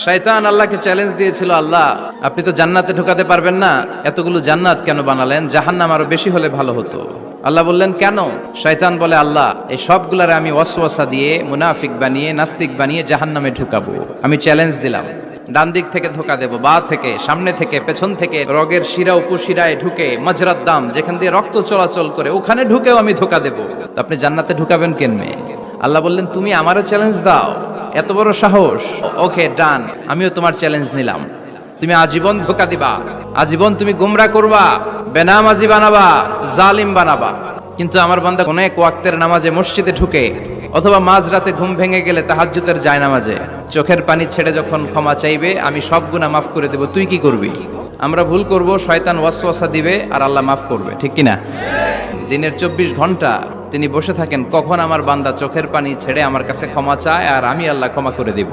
শয়তান আল্লাহকে চ্যালেঞ্জ দিয়েছিল, আল্লাহ আপনি তো জান্নাতে ঢোকাতে পারবেন না, এতগুলো জান্নাত কেন বানালেন, জাহান্নাম আরো বেশি হলে ভালো হতো। আল্লাহ বললেন কেন? শয়তান বলে, আল্লাহ এই সবগুলারে আমি ওয়াসওয়াসা দিয়ে মুনাফিক বানিয়ে নাস্তিক বানিয়ে জাহান্নামে ঢুকাবো। আমি চ্যালেঞ্জ দিলাম, ডান দিক থেকে ধোকা দেব, বা থেকে, সামনে থেকে, পেছন থেকে, রগের শিরা উপশিরায় ঢুকে, মাজরার দাম যেখান দিয়ে রক্ত চলাচল করে ওখানে ঢুকেও আমি ধোকা দেব। তো আপনি জান্নাতে ঢুকাবেন কেনমে? আল্লাহ বললেন তুমি আমারও চ্যালেঞ্জ দাও, এত বড় সাহস? ওকে ডান, আমিও তোমার চ্যালেঞ্জ নিলাম। তুমি আজীবন ধোকা দিবা, আজীবন তুমি গুমরা করবা, বেনামাজি বানাবা, জালিম বানাবা। কিন্তু আমার বান্দা কোন এক ওয়াক্তের নামাজে মসজিদে ঢুকে অথবা মাঝরাতে ঘুম ভেঙে গেলে তাহাজ্জুদের জায়নামাজে চোখের পানি ছেড়ে যখন ক্ষমা চাইবে, আমি সব গুনাহ মাফ করে দেব, তুই কি করবি? আমরা ভুল করব, শয়তান ওয়াসওয়াসা দিবে আর আল্লাহ মাফ করবে, ঠিক কিনা? দিনের 24 ঘন্টা তিনি বসে থাকেন, কখন আমার বান্দা চোখের পানি ছেড়ে আমার কাছে ক্ষমা চায় আর আমি আল্লাহ ক্ষমা করে দিব।